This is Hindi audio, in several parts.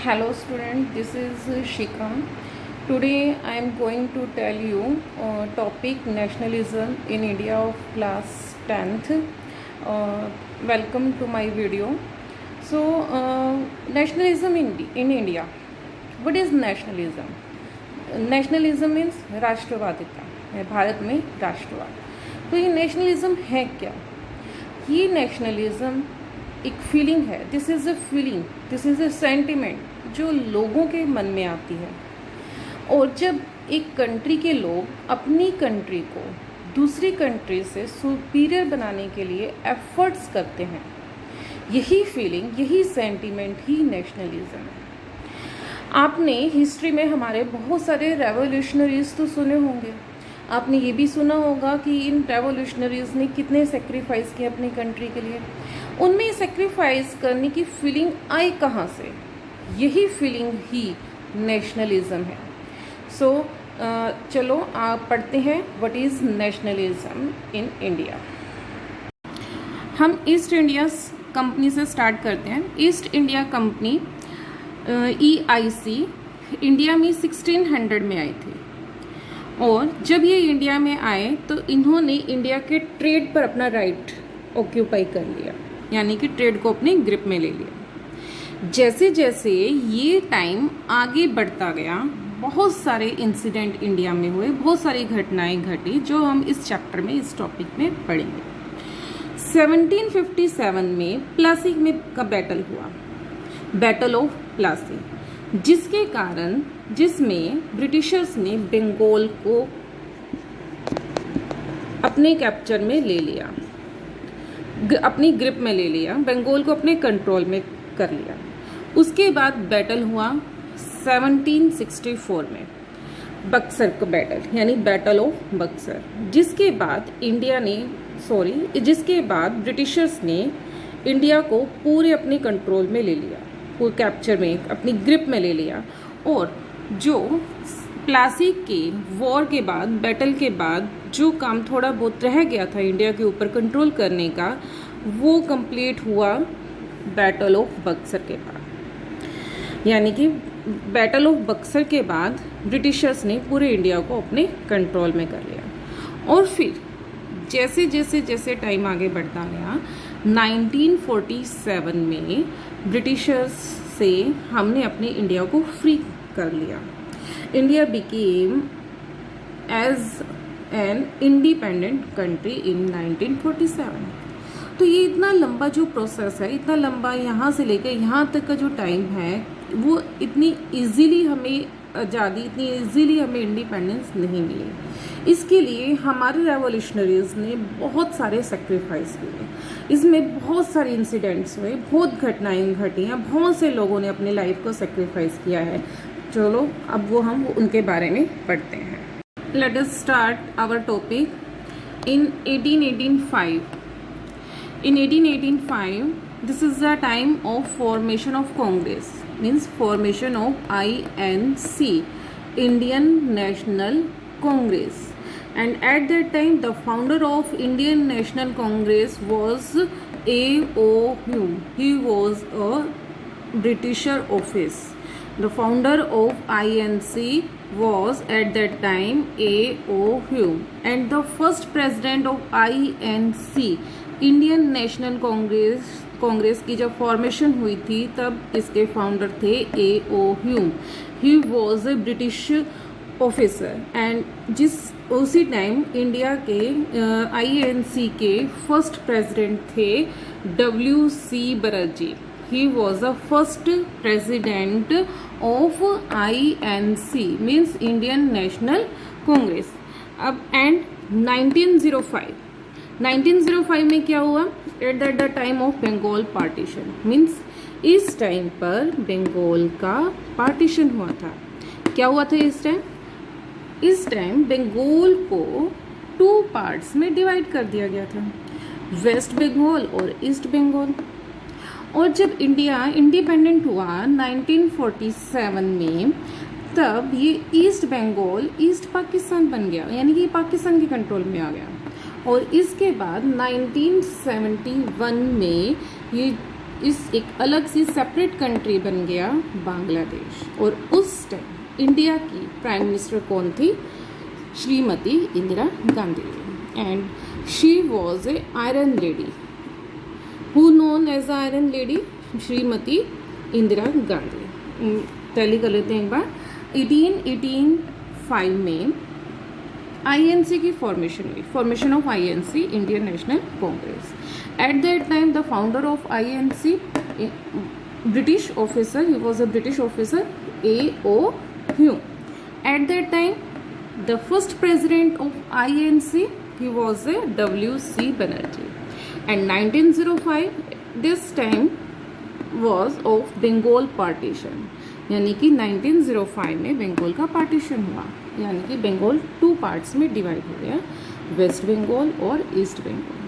Hello student, this is Shikha. Today I am going to tell you topic nationalism in India of class 10th. Welcome to my video. So nationalism in India. What is nationalism? Nationalism means राष्ट्रवादिता. Bharat में राष्ट्रवाद. तो ये नेशनलिज्म है क्या? ये नेशनलिज्म एक फीलिंग है. This is a feeling, this is a sentiment जो लोगों के मन में आती है. और जब एक कंट्री के लोग अपनी कंट्री को दूसरी कंट्री से सुपीरियर बनाने के लिए एफर्ट्स करते हैं, यही फीलिंग, यही सेंटिमेंट ही नेशनलिज्म है. आपने हिस्ट्री में हमारे बहुत सारे रेवोल्यूशनरीज तो सुने होंगे. आपने ये भी सुना होगा कि इन रेवोल्यूशनरीज ने कितने सेक्रीफाइस किए अपनी कंट्री के लिए. उनमें सेक्रीफाइस करने की फीलिंग आई कहाँ से? यही फीलिंग ही नेशनलिज्म है. सो चलो आप पढ़ते हैं what is nationalism in India. हम ईस्ट इंडिया कंपनी से स्टार्ट करते हैं. East India company EIC India में 1600 में आई थी. और जब ये इंडिया में आए तो इन्होंने इंडिया के ट्रेड पर अपना राइट ऑक्यूपाई कर लिया, यानी कि ट्रेड को अपने ग्रिप में ले लिया. जैसे जैसे ये टाइम आगे बढ़ता गया, बहुत सारे इंसिडेंट इंडिया में हुए, बहुत सारी घटनाएं घटी जो हम इस चैप्टर में, इस टॉपिक में पढ़ेंगे. 1757 में प्लासी में का बैटल हुआ, बैटल ऑफ प्लासी, जिसमें ब्रिटिशर्स ने बंगाल को अपने कैप्चर में ले लिया, अपनी ग्रिप में ले लिया, बंगाल को अपने कंट्रोल में कर लिया. उसके बाद बैटल हुआ 1764 में, बक्सर का बैटल, यानी बैटल ऑफ बक्सर, जिसके बाद ब्रिटिशर्स ने इंडिया को पूरे अपने कंट्रोल में ले लिया, पूरे कैप्चर में, अपनी ग्रिप में ले लिया. और जो प्लासी के वॉर के बाद, बैटल के बाद जो काम थोड़ा बहुत रह गया था इंडिया के ऊपर कंट्रोल करने का, वो कंप्लीट हुआ बैटल ऑफ बक्सर के बाद. यानी कि बैटल ऑफ बक्सर के बाद ब्रिटिशर्स ने पूरे इंडिया को अपने कंट्रोल में कर लिया. और फिर जैसे जैसे टाइम आगे बढ़ता गया, 1947 में ब्रिटिशर्स से हमने अपने इंडिया को फ्री कर लिया. India became as an independent country in 1947. तो ये इतना लंबा जो प्रोसेस है, इतना लंबा, यहाँ से लेकर यहाँ तक का जो टाइम है, वो इतनी इजीली हमें आज़ादी, इतनी इजीली हमें इंडिपेंडेंस नहीं मिली. इसके लिए हमारे रेवोल्यूशनरीज ने बहुत सारे सेक्रीफाइस किए. इसमें बहुत सारे इंसिडेंट्स हुए, बहुत घटनाएं घटी हैं, बहुत से लोगों ने अपनी लाइफ को सेक्रीफाइस किया है. चलो अब हम उनके बारे में पढ़ते हैं. Let us start our topic. In 1885, this is the time of formation of Congress, means formation of INC, Indian National Congress. And at that time the founder of Indian National Congress was A.O. Hume. He was a Britisher office. The founder of INC was at that time A.O. Hume. And the first president of INC, Indian National Congress की जब फॉर्मेशन हुई थी, तब इसके फाउंडर थे A.O. Hume. He was a British officer. And उसी टाइम इंडिया के INC के फर्स्ट प्रेसिडेंट थे W.C. Banerjee. He was the first president of INC, means Indian National Congress. अब एंड 1905 में क्या हुआ? At the time of Bengal partition, means इस टाइम पर बंगाल का पार्टीशन हुआ था. क्या हुआ था इस टाइम बंगाल को 2 पार्ट्स में डिवाइड कर दिया गया था, वेस्ट बंगाल और ईस्ट बंगाल. और जब इंडिया इंडिपेंडेंट हुआ 1947 में, तब ये ईस्ट बंगाल ईस्ट पाकिस्तान बन गया, यानी कि पाकिस्तान के कंट्रोल में आ गया. और इसके बाद 1971 में ये इस एक अलग सी सेपरेट कंट्री बन गया बांग्लादेश। और उस टाइम इंडिया की प्राइम मिनिस्टर कौन थी? Shrimati Indira Gandhi. And she was a iron lady. Who known as iron lady? Shrimati Indira Gandhi. Tally कर लेते हैं एक बार। 1885 में आईएनसी की फॉर्मेशन हुई, formation of INC, Indian National Congress. At that time the founder of INC, British officer, he was a British officer, A.O. Hume. At that time the first president of INC, he was a W.C. Banerjee. And 1905 this time was of Bengal partition, यानी कि 1905 में बंगाल का पार्टीशन हुआ, यानी कि बंगाल 2 पार्ट्स में डिवाइड हो गया, वेस्ट बंगाल और ईस्ट बंगाल।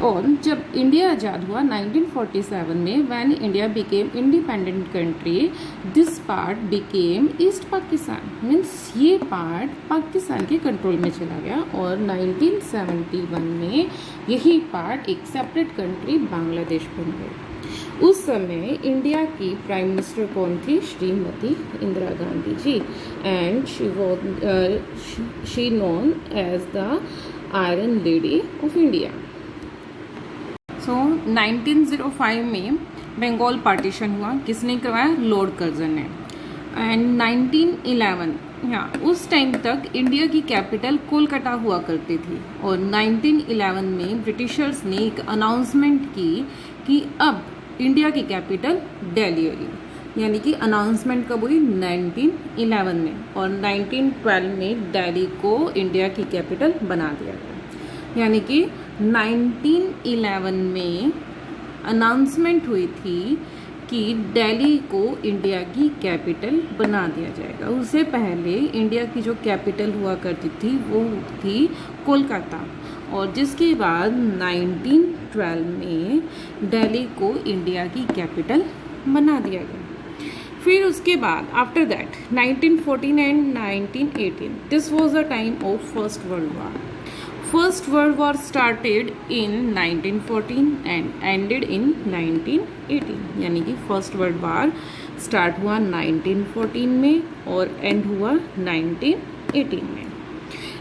और जब इंडिया आज़ाद हुआ 1947 में, when India became independent country, this part became east Pakistan, means ये पार्ट पाकिस्तान के कंट्रोल में चला गया। और 1971 में यही पार्ट एक सेपरेट कंट्री बांग्लादेश बन गई। उस समय इंडिया की प्राइम मिनिस्टर कौन थी? Shrimati Indira Gandhi ji. And she known as the iron lady of India. So 1905 में बंगाल पार्टीशन हुआ, किसने करवाया? लॉर्ड कर्जन ने। एंड 1911, हाँ, उस टाइम तक इंडिया की कैपिटल कोलकाता हुआ करती थी। और 1911 में ब्रिटिशर्स ने एक अनाउंसमेंट की कि अब इंडिया की कैपिटल दिल्ली होगी, यानी कि अनाउंसमेंट कब हुई? 1911 में। और 1912 में दिल्ली को इंडिया की कैपिटल बना दिया गया, यानी कि 1911 में अनाउंसमेंट हुई थी कि दिल्ली को इंडिया की कैपिटल बना दिया जाएगा। उससे पहले इंडिया की जो कैपिटल हुआ करती थी वो थी कोलकाता, और जिसके बाद 1912 में दिल्ली को इंडिया की कैपिटल बना दिया गया। फिर उसके बाद after that 1914 and 1918, this was the time of first world war. First world war started in 1914 and ended in 1918, यानी कि फर्स्ट वर्ल्ड वॉर स्टार्ट हुआ 1914 में और एंड हुआ 1918 में।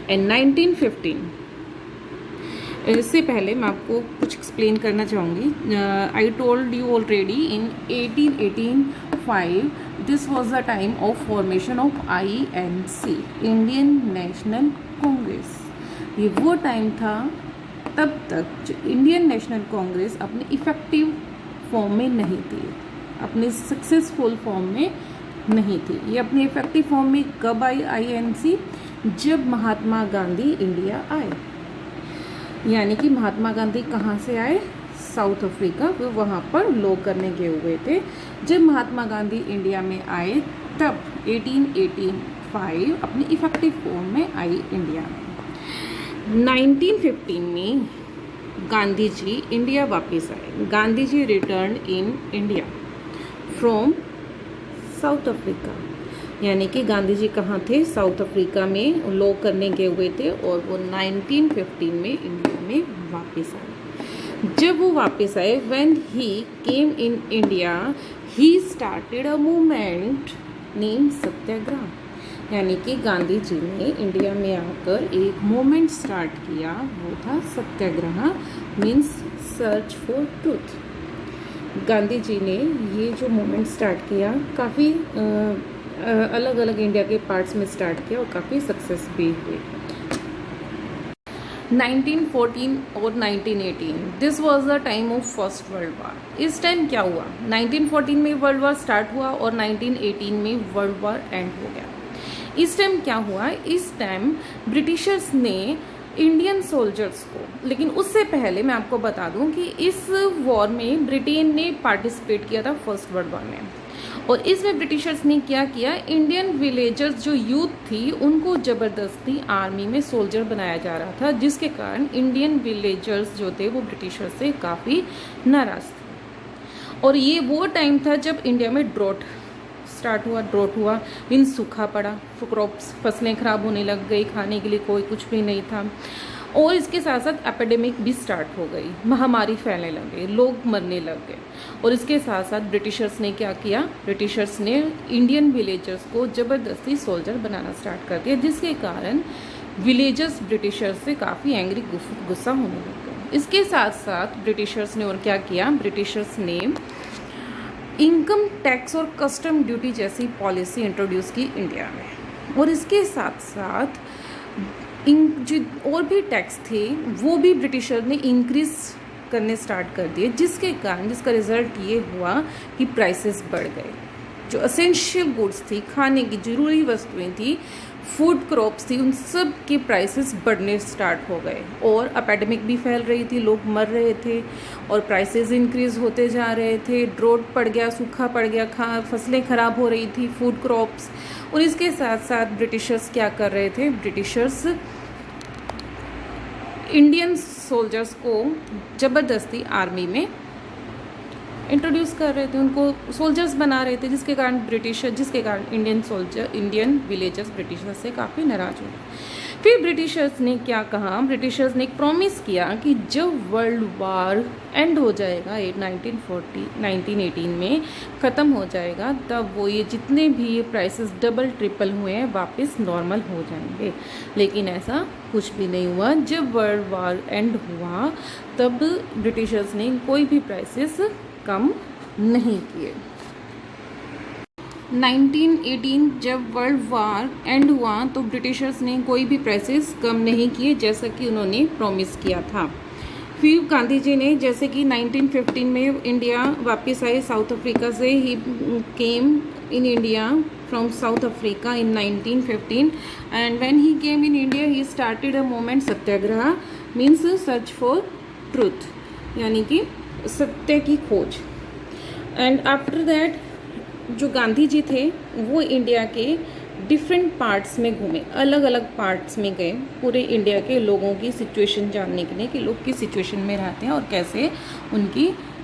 एंड 1915, इससे पहले मैं आपको कुछ एक्सप्लेन करना चाहूँगी। I told you already in 1885 this was the time of formation of INC, Indian National Congress. ये वो टाइम था, तब तक जो इंडियन नेशनल कांग्रेस अपने इफ़ेक्टिव फॉर्म में नहीं थी, अपने सक्सेसफुल फॉर्म में नहीं थी। ये अपने इफ़ेक्टिव फॉर्म में कब आई INC? जब महात्मा गांधी इंडिया आए, यानी कि महात्मा गांधी कहाँ से आए? साउथ अफ्रीका, वो वहाँ पर लॉ करने गए हुए थे। जब महात्मा गांधी इंडिया में आए तब 1885 अपनी इफ़ेक्टिव फॉर्म में आई इंडिया में। 1915 में गांधी जी इंडिया वापस आए। Gandhi ji return in India from South Africa, यानी कि गांधी जी कहाँ थे? साउथ अफ्रीका में लॉ करने गए हुए थे, और वो 1915 में इंडिया में वापस आए। जब वो वापस आए, when he came in India, he started a movement name satyagraha, यानी कि गांधी जी ने इंडिया में आकर एक मूवमेंट स्टार्ट किया, वो था satyagraha, means search for truth. Gandhi ji ने ये जो मूवमेंट स्टार्ट किया, काफ़ी अलग अलग इंडिया के पार्ट्स में स्टार्ट किया और काफ़ी सक्सेस भी हुई। 1914 और 1918, this was the time of first world war. इस टाइम क्या हुआ? 1914 में वर्ल्ड वॉर स्टार्ट हुआ और 1918 में वर्ल्ड वॉर एंड हो गया। इस टाइम क्या हुआ? इस टाइम ब्रिटिशर्स ने इंडियन सोल्जर्स को, लेकिन उससे पहले मैं आपको बता दूं कि इस वॉर में ब्रिटेन ने पार्टिसिपेट किया था फर्स्ट वर्ल्ड वॉर में, और इसमें ब्रिटिशर्स ने क्या किया? इंडियन विलेजर्स जो यूथ थी उनको ज़बरदस्ती आर्मी में सोल्जर बनाया जा रहा था, जिसके कारण इंडियन विलेजर्स जो थे वो ब्रिटिशर्स से काफ़ी नाराज़ थे। और ये वो टाइम था जब इंडिया में ड्रॉट स्टार्ट हुआ। ड्रॉट हुआ मीन्स सूखा पड़ा, क्रॉप्स, फसलें ख़राब होने लग गई, खाने के लिए कोई कुछ भी नहीं था। और इसके साथ साथ एपिडेमिक भी स्टार्ट हो गई, महामारी फैलने लग गई, लोग मरने लग गए। और इसके साथ साथ ब्रिटिशर्स ने क्या किया, ब्रिटिशर्स ने इंडियन विलेजर्स को ज़बरदस्ती सोल्जर बनाना स्टार्ट कर दिया, जिसके कारण विलेजर्स ब्रिटिशर्स से काफ़ी एंग्री गुस्सा होने लग गए। इसके साथ साथ ब्रिटिशर्स ने और क्या किया, ब्रिटिशर्स ने इनकम टैक्स और कस्टम ड्यूटी जैसी पॉलिसी इंट्रोड्यूस की इंडिया में। और इसके साथ साथ जो और भी टैक्स थे वो भी ब्रिटिशर ने इंक्रीज करने स्टार्ट कर दिए, जिसका रिजल्ट ये हुआ कि प्राइसेस बढ़ गए। जो असेंशियल गुड्स थी, खाने की ज़रूरी वस्तुएं थी, फूड क्रॉप्स थी, उन सब के प्राइसेस बढ़ने स्टार्ट हो गए। और एपिडेमिक भी फैल रही थी, लोग मर रहे थे और प्राइसेस इंक्रीज होते जा रहे थे। ड्रॉट पड़ गया, सूखा पड़ गया, फसलें ख़राब हो रही थी, फूड क्रॉप्स। और इसके साथ साथ ब्रिटिशर्स क्या कर रहे थे, ब्रिटिशर्स इंडियन सोल्जर्स को ज़बरदस्ती आर्मी में इंट्रोड्यूस कर रहे थे, उनको सोल्जर्स बना रहे थे, जिसके कारण इंडियन विलेजर्स ब्रिटिशर्स से काफ़ी नाराज़ हुए। फिर ब्रिटिशर्स ने क्या कहा, ब्रिटिशर्स ने एक प्रॉमिस किया कि जब वर्ल्ड वार एंड हो जाएगा 1918 में ख़त्म हो जाएगा, तब वो ये जितने भी ये प्राइसेस डबल ट्रिपल हुए हैं वापस नॉर्मल हो जाएंगे। लेकिन ऐसा कुछ भी नहीं हुआ। जब वर्ल्ड वार एंड हुआ तब ब्रिटिशर्स ने कोई भी प्राइसेस कम नहीं किए। 1918 जब वर्ल्ड वार एंड हुआ तो ब्रिटिशर्स ने कोई भी प्राइसेस कम नहीं किए, जैसा कि उन्होंने प्रॉमिस किया था। फिर गांधी जी ने, जैसे कि 1915 में इंडिया वापस आए साउथ अफ्रीका से, he came in India from South Africa in 1915 and when he came in India he started a movement satyagraha, means search for truth, यानी कि सत्य की खोज। एंड आफ्टर दैट जो गांधी जी थे वो इंडिया के डिफरेंट पार्ट्स में घूमे, अलग अलग पार्ट्स में गए, पूरे इंडिया के लोगों की सिचुएशन जानने के लिए कि लोग किस सिचुएशन में रहते हैं और कैसे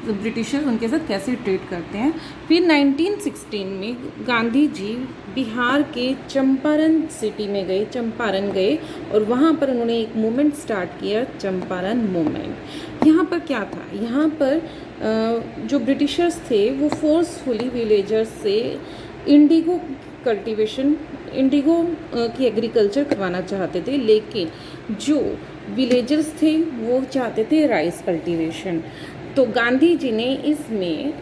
ब्रिटिशर उनके साथ कैसे ट्रीट करते हैं। फिर 1916 में गांधी जी बिहार के चंपारण सिटी में गए, चंपारण गए और वहाँ पर उन्होंने एक मूवमेंट स्टार्ट किया, चंपारण मूवमेंट। यहाँ पर क्या था, यहाँ पर जो ब्रिटिशर्स थे वो फोर्सफुली विलेजर्स से इंडिगो की एग्रीकल्चर करवाना चाहते थे, लेकिन जो विलेजर्स थे वो चाहते थे राइस कल्टीवेशन। तो गांधी जी ने इसमें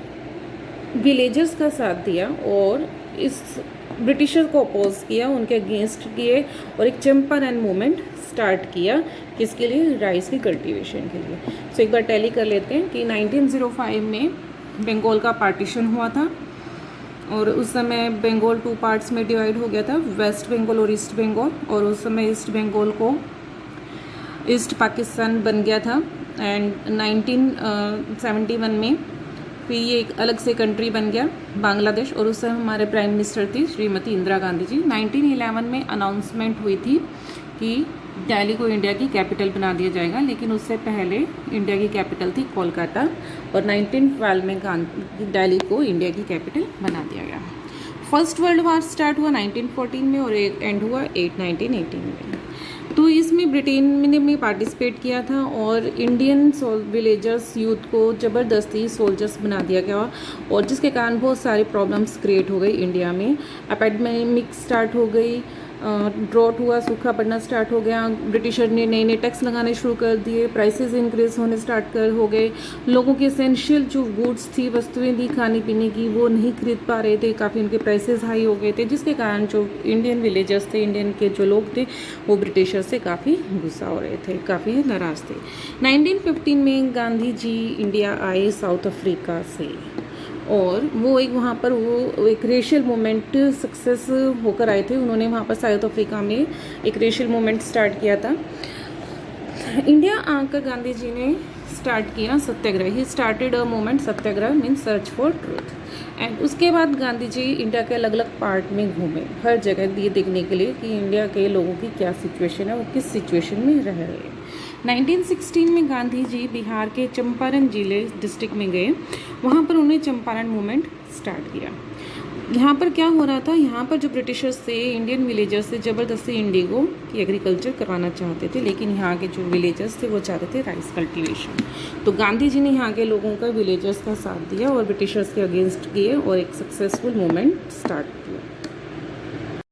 विलेजर्स का साथ दिया और इस ब्रिटिशर को अपोज किया, उनके अगेंस्ट किए और एक चंपारण मूवमेंट स्टार्ट किया, किसके लिए, राइस की कल्टीवेशन के लिए। सो एक बार टैली कर लेते हैं कि 1905 में बंगाल का पार्टीशन हुआ था और उस समय बंगाल 2 पार्ट्स में डिवाइड हो गया था, वेस्ट बंगाल और ईस्ट बंगाल। और उस समय ईस्ट बंगाल को ईस्ट पाकिस्तान बन गया था। एंड 1971 में फिर ये एक अलग से कंट्री बन गया, बांग्लादेश। और उस समय हमारे प्राइम मिनिस्टर थी श्रीमती इंदिरा गांधी जी। 1911 में अनाउंसमेंट हुई थी कि दिल्ली को इंडिया की कैपिटल बना दिया जाएगा, लेकिन उससे पहले इंडिया की कैपिटल थी कोलकाता और 1912 में दिल्ली को इंडिया की कैपिटल बना दिया गया। फर्स्ट वर्ल्ड वार स्टार्ट हुआ 1914 में और एंड हुआ 1918 में। तो इसमें ब्रिटेन ने भी पार्टिसिपेट किया था और इंडियन विलेजर्स यूथ को ज़बरदस्ती सोल्जर्स बना दिया गया और जिसके कारण बहुत सारी प्रॉब्लम्स क्रिएट हो गई इंडिया में। एपिडेमिक स्टार्ट हो गई, ड्रॉट हुआ, सूखा पड़ना स्टार्ट हो गया, ब्रिटिशर ने नए नए टैक्स लगाने शुरू कर दिए, प्राइसेस इंक्रीज होने स्टार्ट हो गए, लोगों की एसेंशियल जो गुड्स थी, वस्तुएं थी खाने पीने की, वो नहीं खरीद पा रहे थे, काफ़ी उनके प्राइसेस हाई हो गए थे, जिसके कारण जो इंडियन विलेजर्स थे, इंडियन के जो लोग थे, वो ब्रिटिशर से काफ़ी गुस्सा हो रहे थे, काफ़ी नाराज़ थे। 1915 में गांधी जी इंडिया आए साउथ अफ्रीका से और वो एक वहाँ पर वो एक रेशियल मूवमेंट सक्सेस होकर आए थे। उन्होंने वहाँ पर साउथ अफ्रीका में एक रेशियल मूवमेंट स्टार्ट किया था। इंडिया आकर गांधी जी ने स्टार्ट किया satyagraha. He started a movement satyagraha means search for truth. And उसके बाद गांधी जी इंडिया के अलग अलग पार्ट में घूमे, हर जगह ये देखने के लिए कि इंडिया के लोगों की क्या सिचुएशन है, वो किस सिचुएशन में रह रहे हैं। 1916 में गांधी जी बिहार के चंपारण जिले डिस्ट्रिक्ट में गए वहाँ पर उन्होंने चंपारण मूवमेंट स्टार्ट किया। यहाँ पर क्या हो रहा था, यहाँ पर जो ब्रिटिशर्स थे इंडियन विलेजर्स से ज़बरदस्ती इंडिगो की एग्रीकल्चर करवाना चाहते थे, लेकिन यहाँ के जो विलेजर्स थे वो चाहते थे राइस कल्टीवेशन। तो गांधी जी ने यहाँ के लोगों का, विलेजर्स का साथ दिया और ब्रिटिशर्स के अगेंस्ट किए और एक सक्सेसफुल मूवमेंट स्टार्ट किया।